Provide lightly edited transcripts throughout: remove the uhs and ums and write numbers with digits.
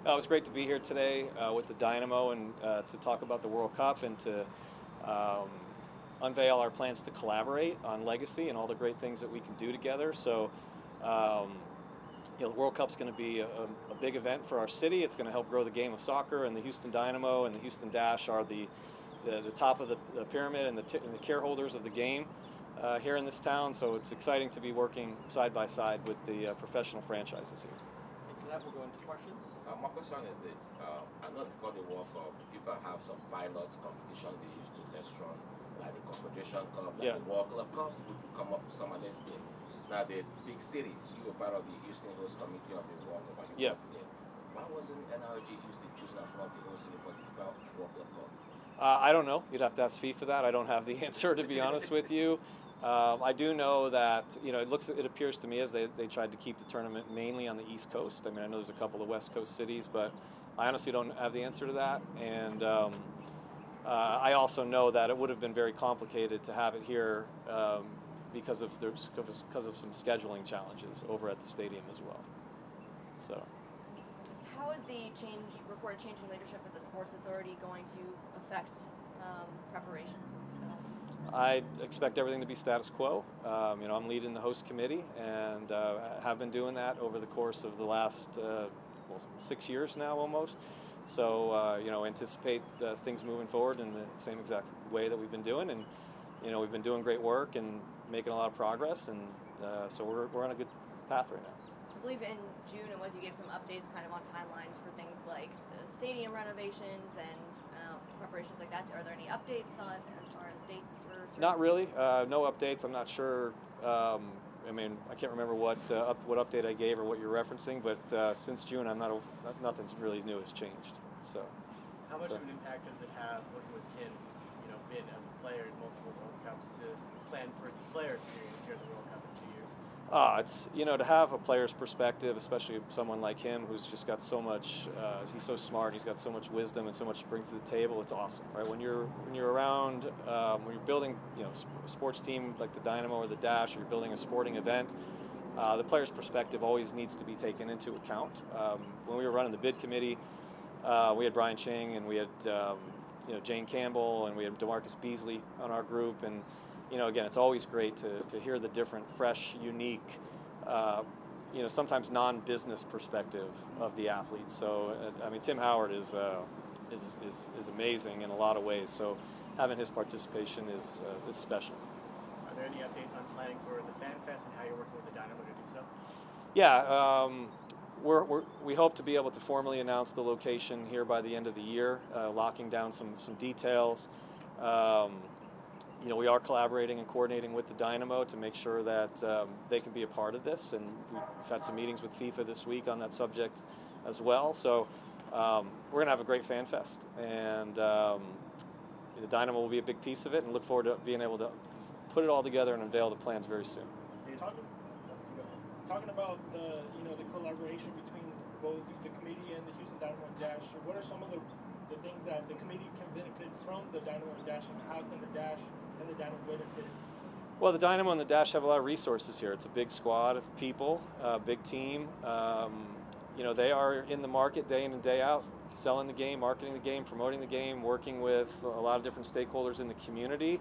It was great to be here today with the Dynamo and to talk about the World Cup and to unveil our plans to collaborate on legacy and all the great things that we can do together. So, the World Cup's going to be a big event for our city. It's going to help grow the game of soccer, and the Houston Dynamo and the Houston Dash are the top of the pyramid and the careholders of the game here in this town. So it's exciting to be working side by side with the professional franchises here. And for that, we'll go into questions. My question is this. I know before the World Cup, FIFA have some pilot competition they used to test run, like the Confederation Cup, like the World Club Cup, would come up with some of this game. Now the big cities, you were part of the Houston host committee of the World Cup. Why wasn't NRG Houston choosing as one of the hosts for the FIFA World Club Cup? I don't know. You'd have to ask FIFA that. I don't have the answer, to be honest with you. I do know that it appears to me as they tried to keep the tournament mainly on the East Coast. I mean, I know there's a couple of West Coast cities, but I honestly don't have the answer to that. And I also know that it would have been very complicated to have it here because of some scheduling challenges over at the stadium as well. So. How is the reported change in leadership at the Sports Authority going to affect preparations? I expect everything to be status quo. I'm leading the host committee and have been doing that over the course of the last 6 years now almost. So, anticipate things moving forward in the same exact way that we've been doing. And, we've been doing great work and making a lot of progress. And so we're on a good path right now. I believe in June you gave some updates kind of on timelines for things like the stadium renovations and preparations like that. Are there any updates on as far as dates? Not really. No updates. I'm not sure. I can't remember what update I gave or what you're referencing, but since June, nothing's really new has changed. So. How much of an impact does it have working with Tim, who's been as a player in multiple World Cups, to plan for the player experience here at the World Cup in 2 years? It's to have a player's perspective, especially someone like him who's just got so much. He's so smart. He's got so much wisdom and so much to bring to the table. It's awesome, right? When you're around, when you're building, a sports team like the Dynamo or the Dash, or you're building a sporting event, the player's perspective always needs to be taken into account. When we were running the bid committee, we had Brian Ching and we had Jane Campbell and we had DeMarcus Beasley on our group. And again, it's always great to hear the different, fresh, unique, sometimes non-business perspective of the athletes. So, Tim Howard is amazing in a lot of ways. So, having his participation is special. Are there any updates on planning for the Fan Fest and how you're working with the Dynamo to do so? Yeah, we hope to be able to formally announce the location here by the end of the year, locking down some details. We are collaborating and coordinating with the Dynamo to make sure that they can be a part of this, and we've had some meetings with FIFA this week on that subject as well. So we're going to have a great fan fest, and the Dynamo will be a big piece of it, and look forward to being able to put it all together and unveil the plans very soon. You're talking about the collaboration between both the committee and the Houston Dynamo and Dash. What are some of the things that the committee can benefit from the Dynamo and Dash, and how can the Dash and the Dynamo benefit? Well, the Dynamo and the Dash have a lot of resources here. It's a big squad of people, a big team. They are in the market day in and day out, selling the game, marketing the game, promoting the game, working with a lot of different stakeholders in the community.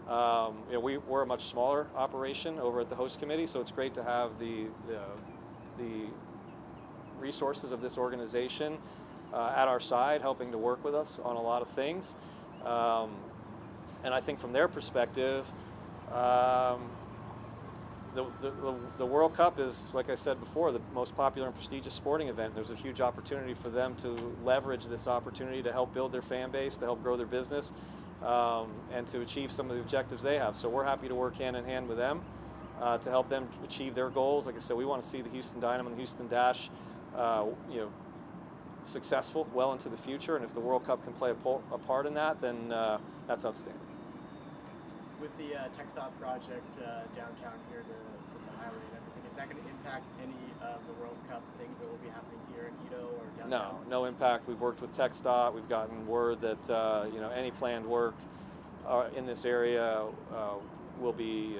We're a much smaller operation over at the host committee, so it's great to have the resources of this organization at our side, helping to work with us on a lot of things. And I think from their perspective, the World Cup is, like I said before, the most popular and prestigious sporting event. There's a huge opportunity for them to leverage this opportunity to help build their fan base, to help grow their business, and to achieve some of the objectives they have. So we're happy to work hand in hand with them to help them achieve their goals. Like I said, we want to see the Houston Dynamo and the Houston Dash successful well into the future, and if the World Cup can play a part in that, then that's outstanding. With the TechStop project downtown here, the highway and everything, is that going to impact any of the World Cup things that will be happening here in Edo or downtown? No impact. We've worked with TechStop. We've gotten word that any planned work in this area will be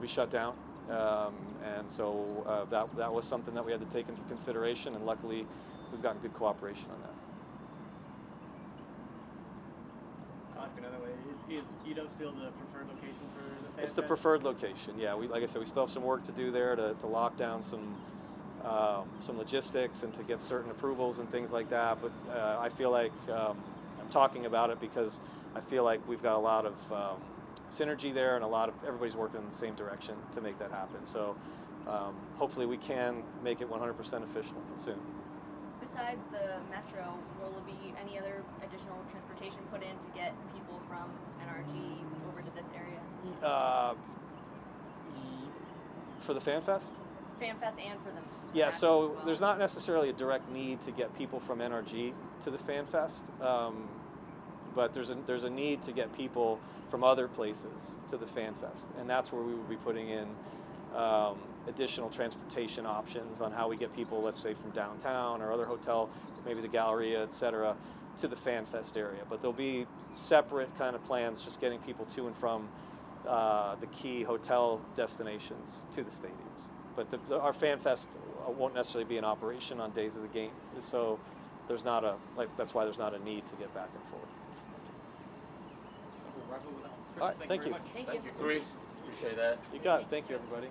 shut down And so that was something that we had to take into consideration, and luckily we've gotten good cooperation on that. I'll ask another way. Is Ito's still the preferred location for the fan It's the fest? preferred location, yeah. Like I said, we still have some work to do there to lock down some logistics and to get certain approvals and things like that. But I feel like I'm talking about it because I feel like we've got a lot of synergy there, and everybody's working in the same direction to make that happen. So hopefully we can make it 100% official soon. Besides the metro, will there be any other additional transportation put in to get people from NRG over to this area? For the Fan Fest? Fan Fest and for them. Yeah, so as well. there's not necessarily a direct need to get people from NRG to the Fan Fest, but there's a need to get people from other places to the Fan Fest, and that's where we will be putting in additional transportation options on how we get people, let's say from downtown or other hotel, maybe the Galleria, et cetera, to the Fan Fest area. But there'll be separate kind of plans just getting people to and from the key hotel destinations to the stadiums. But our Fan Fest won't necessarily be in operation on days of the game, so that's why there's not a need to get back and forth. So we'll wrap up with that. Chris, All right, thank very you. much. Thank Thank you. you, Chris. Appreciate that. You got it. Thank you, everybody.